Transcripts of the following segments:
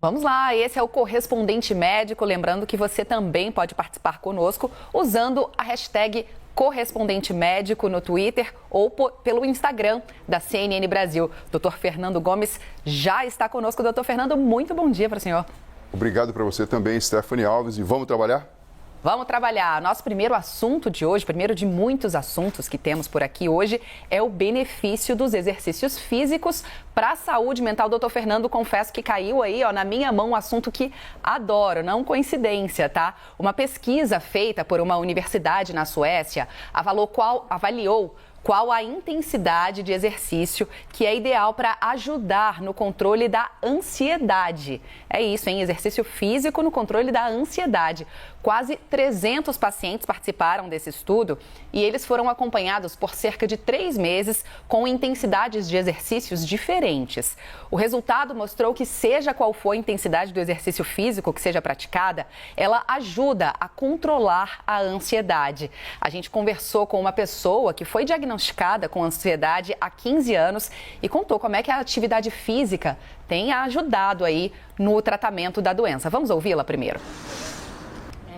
Vamos lá, esse é o Correspondente Médico. Lembrando que você também pode participar conosco usando a hashtag Correspondente Médico no Twitter ou pelo Instagram da CNN Brasil. Dr. Fernando Gomes já está conosco. Dr. Fernando, muito bom dia para o senhor. Obrigado para você também, Stephanie Alves. E vamos trabalhar? Vamos trabalhar. Nosso primeiro assunto de hoje, primeiro de muitos assuntos que temos por aqui hoje, é o benefício dos exercícios físicos para a saúde mental. Doutor Fernando, confesso que caiu aí, na minha mão, um assunto que adoro, não coincidência, tá? Uma pesquisa feita por uma universidade na Suécia avaliou qual a intensidade de exercício que é ideal para ajudar no controle da ansiedade. É isso, hein? Exercício físico no controle da ansiedade. Quase 300 pacientes participaram desse estudo e eles foram acompanhados por cerca de 3 meses com intensidades de exercícios diferentes. O resultado mostrou que, seja qual for a intensidade do exercício físico que seja praticada, ela ajuda a controlar a ansiedade. A gente conversou com uma pessoa que foi diagnosticada com ansiedade há 15 anos e contou como é que a atividade física tem ajudado aí no tratamento da doença. Vamos ouvi-la primeiro.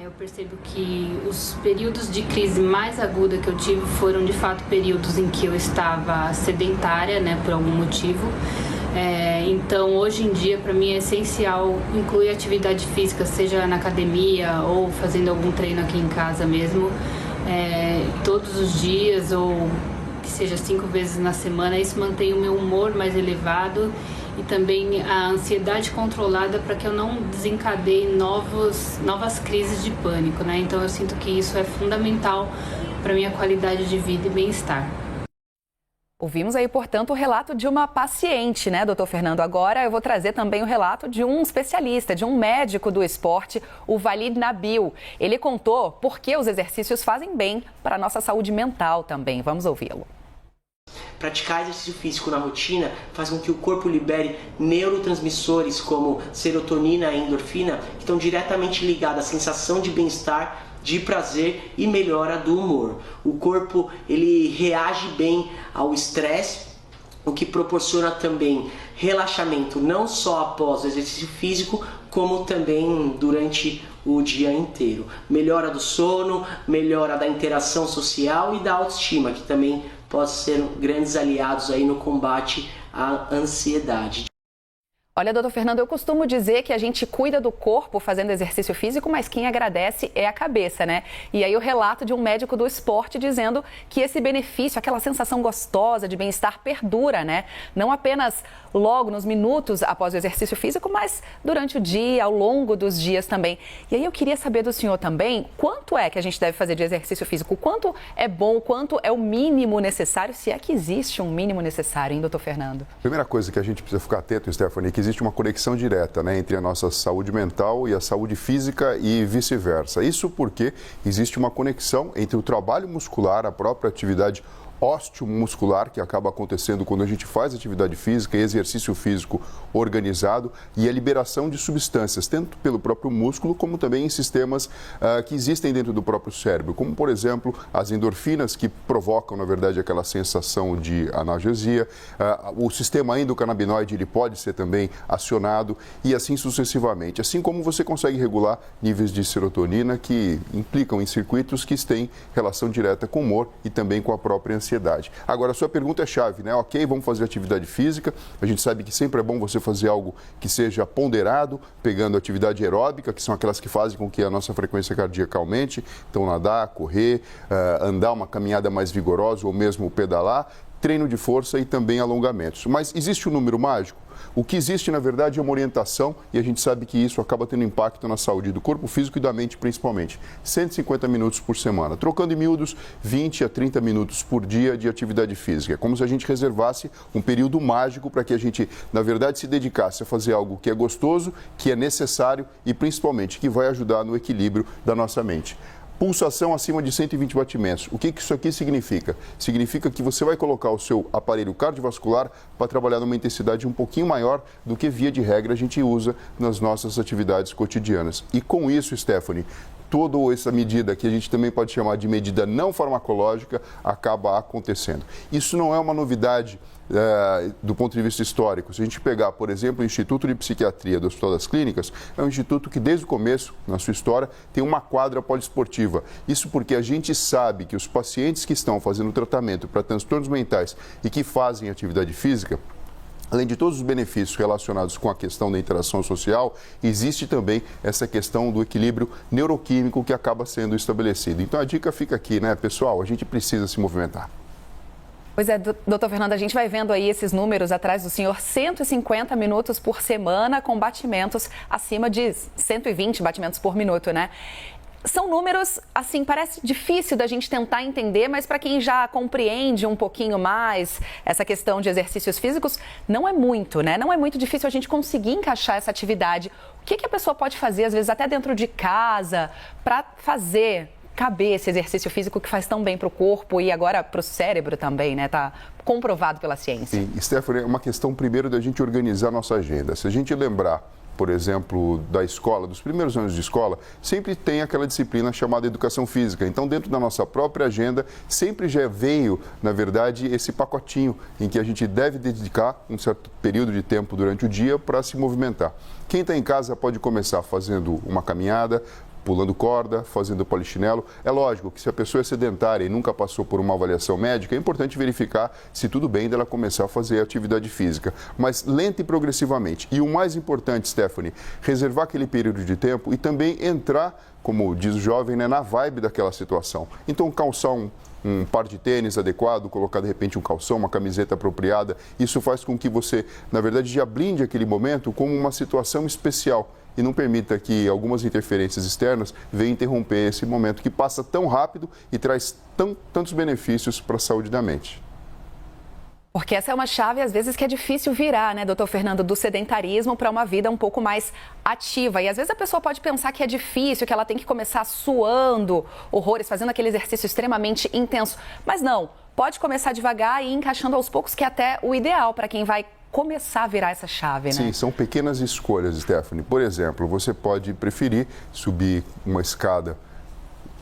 Eu percebo que os períodos de crise mais aguda que eu tive foram, de fato, períodos em que eu estava sedentária, por algum motivo. Então, hoje em dia, para mim é essencial incluir atividade física, seja na academia ou fazendo algum treino aqui em casa mesmo, todos os dias ou que seja 5 vezes na semana. Isso mantém o meu humor mais elevado e também a ansiedade controlada para que eu não desencadeie novas crises de pânico, Então eu sinto que isso é fundamental para a minha qualidade de vida e bem-estar. Ouvimos aí, portanto, o relato de uma paciente, doutor Fernando? Agora eu vou trazer também o relato de um especialista, de um médico do esporte, o Walid Nabil. Ele contou por que os exercícios fazem bem para a nossa saúde mental também. Vamos ouvi-lo. Praticar exercício físico na rotina faz com que o corpo libere neurotransmissores como serotonina e endorfina, que estão diretamente ligados à sensação de bem-estar, de prazer e melhora do humor. O corpo ele reage bem ao estresse, o que proporciona também relaxamento não só após o exercício físico, como também durante o dia inteiro. Melhora do sono, melhora da interação social e da autoestima, que também pode ser grandes aliados aí no combate à ansiedade. Olha, doutor Fernando, eu costumo dizer que a gente cuida do corpo fazendo exercício físico, mas quem agradece é a cabeça, E aí o relato de um médico do esporte dizendo que esse benefício, aquela sensação gostosa de bem-estar perdura, Não apenas logo nos minutos após o exercício físico, mas durante o dia, ao longo dos dias também. E aí eu queria saber do senhor também, quanto é que a gente deve fazer de exercício físico? Quanto é bom, quanto é o mínimo necessário, se é que existe um mínimo necessário, hein, doutor Fernando? Primeira coisa que a gente precisa ficar atento, Stephanie, que existe uma conexão direta entre a nossa saúde mental e a saúde física e vice-versa. Isso porque existe uma conexão entre o trabalho muscular, a própria atividade osteomuscular, que acaba acontecendo quando a gente faz atividade física e exercício físico organizado, e a liberação de substâncias, tanto pelo próprio músculo, como também em sistemas que existem dentro do próprio cérebro, como, por exemplo, as endorfinas, que provocam, na verdade, aquela sensação de analgesia. O sistema endocannabinoide, ele pode ser também acionado e assim sucessivamente. Assim como você consegue regular níveis de serotonina que implicam em circuitos que têm relação direta com o humor e também com a própria ansiedade. Agora, a sua pergunta é chave, Ok, vamos fazer atividade física. A gente sabe que sempre é bom você fazer algo que seja ponderado, pegando atividade aeróbica, que são aquelas que fazem com que a nossa frequência cardíaca aumente. Então, nadar, correr, andar uma caminhada mais vigorosa ou mesmo pedalar, treino de força e também alongamentos. Mas existe um número mágico? O que existe, na verdade, é uma orientação e a gente sabe que isso acaba tendo impacto na saúde do corpo físico e da mente, principalmente. 150 minutos por semana. Trocando em miúdos, 20 a 30 minutos por dia de atividade física. É como se a gente reservasse um período mágico para que a gente, na verdade, se dedicasse a fazer algo que é gostoso, que é necessário e, principalmente, que vai ajudar no equilíbrio da nossa mente. Pulsação acima de 120 batimentos. O que isso aqui significa? Significa que você vai colocar o seu aparelho cardiovascular para trabalhar numa intensidade um pouquinho maior do que, via de regra, a gente usa nas nossas atividades cotidianas. E com isso, Stephanie, toda essa medida, que a gente também pode chamar de medida não farmacológica, acaba acontecendo. Isso não é uma novidade do ponto de vista histórico. Se a gente pegar, por exemplo, o Instituto de Psiquiatria do Hospital das Clínicas, é um instituto que desde o começo, na sua história, tem uma quadra poliesportiva. Isso porque a gente sabe que os pacientes que estão fazendo tratamento para transtornos mentais e que fazem atividade física, além de todos os benefícios relacionados com a questão da interação social, existe também essa questão do equilíbrio neuroquímico que acaba sendo estabelecido. Então a dica fica aqui, né, pessoal? A gente precisa se movimentar. Pois é, doutor Fernando, a gente vai vendo aí esses números atrás do senhor, 150 minutos por semana com batimentos acima de 120 batimentos por minuto, né? São números, assim, parece difícil da gente tentar entender, mas para quem já compreende um pouquinho mais essa questão de exercícios físicos, não é muito, né? Não é muito difícil a gente conseguir encaixar essa atividade. O que a pessoa pode fazer, às vezes até dentro de casa, para fazer caber esse exercício físico que faz tão bem para o corpo e agora para o cérebro também, né? Está comprovado pela ciência. Sim, Stephanie, é uma questão primeiro da gente organizar a nossa agenda. Se a gente lembrar, por exemplo, da escola, dos primeiros anos de escola, sempre tem aquela disciplina chamada educação física. Então, dentro da nossa própria agenda, sempre já veio, na verdade, esse pacotinho em que a gente deve dedicar um certo período de tempo durante o dia para se movimentar. Quem está em casa pode começar fazendo uma caminhada, pulando corda, fazendo polichinelo. É lógico que se a pessoa é sedentária e nunca passou por uma avaliação médica, é importante verificar se tudo bem dela começar a fazer atividade física, mas lenta e progressivamente. E o mais importante, Stephanie, reservar aquele período de tempo e também entrar, como diz o jovem, né, na vibe daquela situação. Então, calçar um par de tênis adequado, colocar de repente um calção, uma camiseta apropriada, isso faz com que você, na verdade, já blinde aquele momento como uma situação especial e não permita que algumas interferências externas venham interromper esse momento que passa tão rápido e traz tantos benefícios para a saúde da mente. Porque essa é uma chave, às vezes, que é difícil virar, né, doutor Fernando, do sedentarismo para uma vida um pouco mais ativa. E às vezes a pessoa pode pensar que é difícil, que ela tem que começar suando horrores, fazendo aquele exercício extremamente intenso. Mas não, pode começar devagar e ir encaixando aos poucos, que é até o ideal para quem vai começar a virar essa chave, né? Sim, são pequenas escolhas, Stephanie. Por exemplo, você pode preferir subir uma escada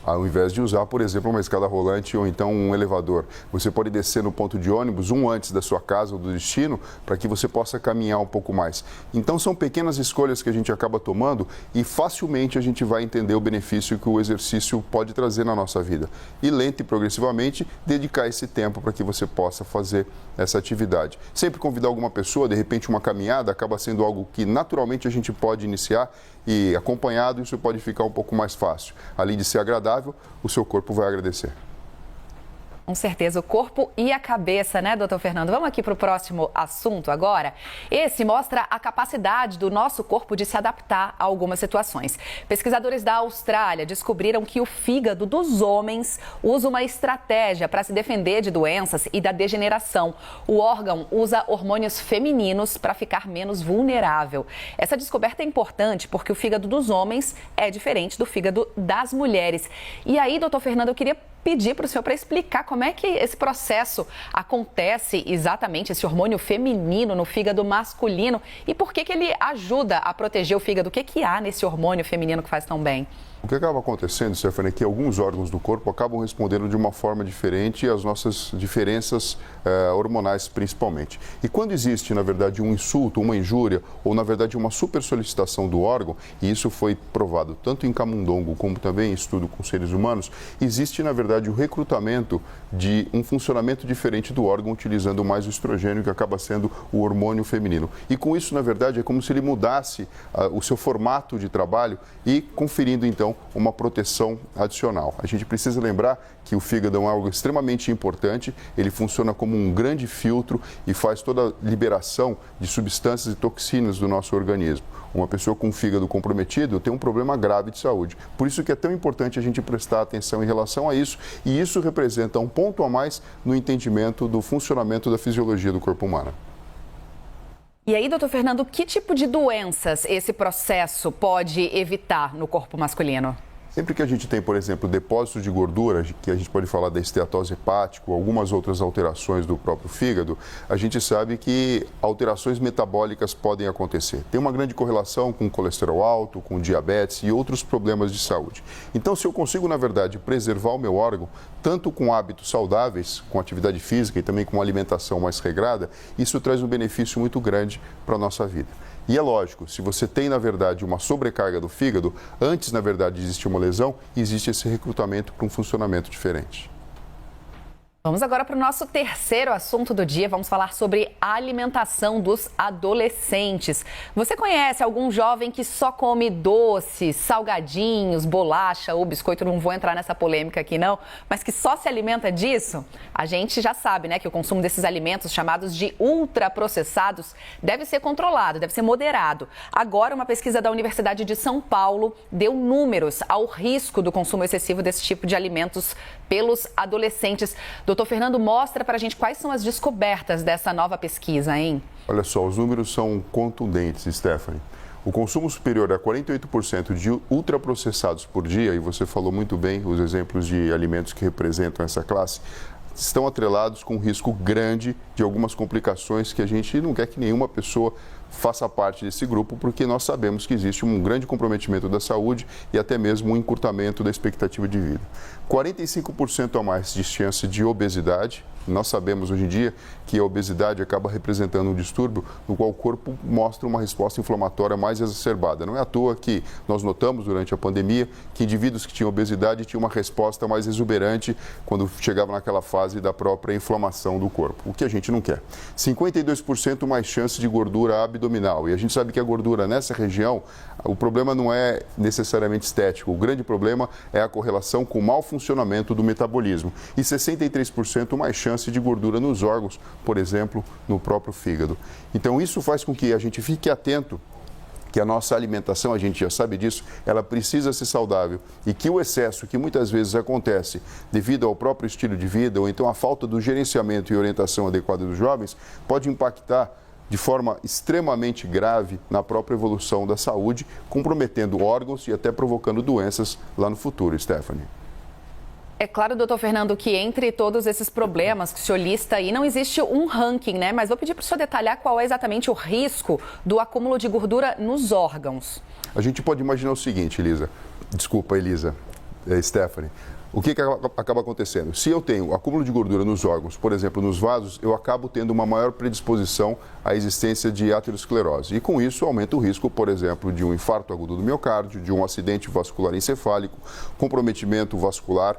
ao invés de usar, por exemplo, uma escada rolante ou então um elevador. Você pode descer no ponto de ônibus antes da sua casa ou do destino para que você possa caminhar um pouco mais. Então, são pequenas escolhas que a gente acaba tomando e facilmente a gente vai entender o benefício que o exercício pode trazer na nossa vida. E lento e progressivamente, dedicar esse tempo para que você possa fazer essa atividade. Sempre convidar alguma pessoa, de repente uma caminhada, acaba sendo algo que naturalmente a gente pode iniciar e acompanhado isso pode ficar um pouco mais fácil. Além de ser agradável, o seu corpo vai agradecer. Com certeza, o corpo e a cabeça, né, doutor Fernando? Vamos aqui para o próximo assunto agora. Esse mostra a capacidade do nosso corpo de se adaptar a algumas situações. Pesquisadores da Austrália descobriram que o fígado dos homens usa uma estratégia para se defender de doenças e da degeneração. O órgão usa hormônios femininos para ficar menos vulnerável. Essa descoberta é importante porque o fígado dos homens é diferente do fígado das mulheres. E aí, doutor Fernando, eu queria pedir para o senhor para explicar como é que esse processo acontece exatamente, esse hormônio feminino no fígado masculino e por que ele ajuda a proteger o fígado. O que há nesse hormônio feminino que faz tão bem? O que acaba acontecendo, Stephanie, é que alguns órgãos do corpo acabam respondendo de uma forma diferente às nossas diferenças hormonais, principalmente. E quando existe, na verdade, um insulto, uma injúria, ou, na verdade, uma supersolicitação do órgão, e isso foi provado tanto em camundongo como também em estudo com seres humanos, existe, na verdade, o recrutamento de um funcionamento diferente do órgão, utilizando mais o estrogênio, que acaba sendo o hormônio feminino. E com isso, na verdade, é como se ele mudasse o seu formato de trabalho e conferindo, então, uma proteção adicional. A gente precisa lembrar que o fígado é algo extremamente importante, ele funciona como um grande filtro e faz toda a liberação de substâncias e toxinas do nosso organismo. Uma pessoa com o fígado comprometido tem um problema grave de saúde. Por isso que é tão importante a gente prestar atenção em relação a isso, e isso representa um ponto a mais no entendimento do funcionamento da fisiologia do corpo humano. E aí, doutor Fernando, que tipo de doenças esse processo pode evitar no corpo masculino? Sempre que a gente tem, por exemplo, depósitos de gordura, que a gente pode falar da esteatose hepática ou algumas outras alterações do próprio fígado, a gente sabe que alterações metabólicas podem acontecer. Tem uma grande correlação com colesterol alto, com diabetes e outros problemas de saúde. Então, se eu consigo, na verdade, preservar o meu órgão, tanto com hábitos saudáveis, com atividade física e também com uma alimentação mais regrada, isso traz um benefício muito grande para a nossa vida. E é lógico, se você tem, na verdade, uma sobrecarga do fígado, antes, na verdade, de existir uma lesão, existe esse recrutamento para um funcionamento diferente. Vamos agora para o nosso terceiro assunto do dia. Vamos falar sobre a alimentação dos adolescentes. Você conhece algum jovem que só come doces, salgadinhos, bolacha ou biscoito? Não vou entrar nessa polêmica aqui não, mas que só se alimenta disso? A gente já sabe, né, que o consumo desses alimentos chamados de ultraprocessados deve ser controlado, deve ser moderado. Agora, uma pesquisa da Universidade de São Paulo deu números ao risco do consumo excessivo desse tipo de alimentos pelos adolescentes. Doutor Fernando, mostra para a gente quais são as descobertas dessa nova pesquisa, hein? Olha só, os números são contundentes, Stephanie. O consumo superior a 48% de ultraprocessados por dia, e você falou muito bem os exemplos de alimentos que representam essa classe, estão atrelados com um risco grande de algumas complicações que a gente não quer que nenhuma pessoa faça parte desse grupo, porque nós sabemos que existe um grande comprometimento da saúde e até mesmo um encurtamento da expectativa de vida. 45% a mais de chance de obesidade. Nós sabemos hoje em dia que a obesidade acaba representando um distúrbio no qual o corpo mostra uma resposta inflamatória mais exacerbada. Não é à toa que nós notamos durante a pandemia que indivíduos que tinham obesidade tinham uma resposta mais exuberante quando chegavam naquela fase da própria inflamação do corpo, o que a gente não quer. 52% mais chance de gordura abdominal. E a gente sabe que a gordura nessa região, o problema não é necessariamente estético. O grande problema é a correlação com o mau funcionamento do metabolismo. E 63% mais chance de gordura nos órgãos, por exemplo, no próprio fígado. Então, isso faz com que a gente fique atento que a nossa alimentação, a gente já sabe disso, ela precisa ser saudável e que o excesso que muitas vezes acontece devido ao próprio estilo de vida ou então a falta do gerenciamento e orientação adequada dos jovens pode impactar de forma extremamente grave na própria evolução da saúde, comprometendo órgãos e até provocando doenças lá no futuro, Stephanie. É claro, doutor Fernando, que entre todos esses problemas que o senhor lista aí, não existe um ranking, né? Mas vou pedir para o senhor detalhar qual é exatamente o risco do acúmulo de gordura nos órgãos. A gente pode imaginar o seguinte, Stephanie. O que acaba acontecendo? Se eu tenho acúmulo de gordura nos órgãos, por exemplo, nos vasos, eu acabo tendo uma maior predisposição à existência de aterosclerose. E com isso aumenta o risco, por exemplo, de um infarto agudo do miocárdio, de um acidente vascular encefálico, comprometimento vascular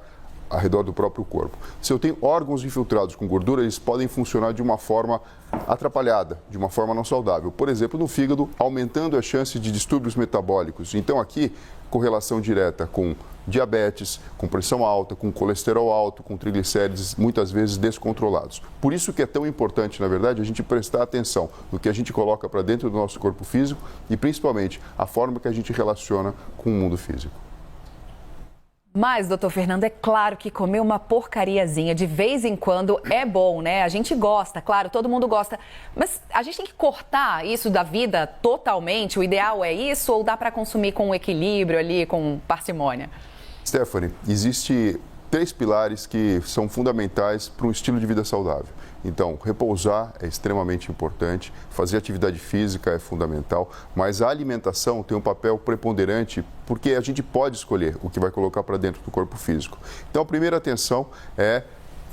ao redor do próprio corpo. Se eu tenho órgãos infiltrados com gordura, eles podem funcionar de uma forma atrapalhada, de uma forma não saudável. Por exemplo, no fígado, aumentando a chance de distúrbios metabólicos. Então, aqui, correlação direta com diabetes, com pressão alta, com colesterol alto, com triglicérides, muitas vezes descontrolados. Por isso que é tão importante, na verdade, a gente prestar atenção no que a gente coloca para dentro do nosso corpo físico e, principalmente, a forma que a gente relaciona com o mundo físico. Mas, doutor Fernando, é claro que comer uma porcariazinha de vez em quando é bom, né? A gente gosta, claro, todo mundo gosta. Mas a gente tem que cortar isso da vida totalmente? O ideal é isso ou dá para consumir com equilíbrio ali, com parcimônia? Stephanie, existe 3 pilares que são fundamentais para um estilo de vida saudável. Então, repousar é extremamente importante, fazer atividade física é fundamental, mas a alimentação tem um papel preponderante porque a gente pode escolher o que vai colocar para dentro do corpo físico. Então, a primeira atenção é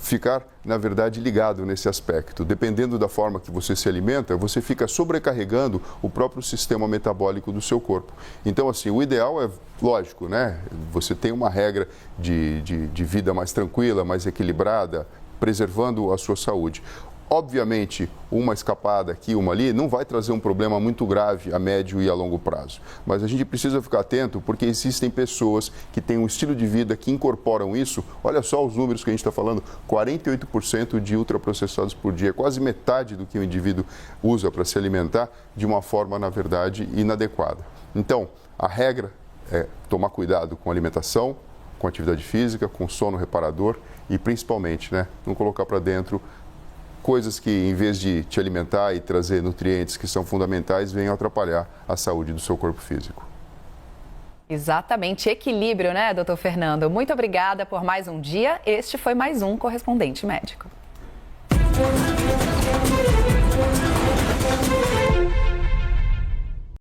ficar, na verdade, ligado nesse aspecto. Dependendo da forma que você se alimenta, você fica sobrecarregando o próprio sistema metabólico do seu corpo. Então, assim, o ideal é, lógico, né? Você tem uma regra de vida mais tranquila, mais equilibrada, preservando a sua saúde. Obviamente, uma escapada aqui, uma ali, não vai trazer um problema muito grave a médio e a longo prazo. Mas a gente precisa ficar atento porque existem pessoas que têm um estilo de vida que incorporam isso. Olha só os números que a gente está falando, 48% de ultraprocessados por dia, quase metade do que o indivíduo usa para se alimentar de uma forma, na verdade, inadequada. Então, a regra é tomar cuidado com a alimentação, com atividade física, com sono reparador e principalmente, né, não colocar para dentro coisas que, em vez de te alimentar e trazer nutrientes que são fundamentais, venham atrapalhar a saúde do seu corpo físico. Exatamente, equilíbrio, né, doutor Fernando? Muito obrigada por mais um dia. Este foi mais um Correspondente Médico.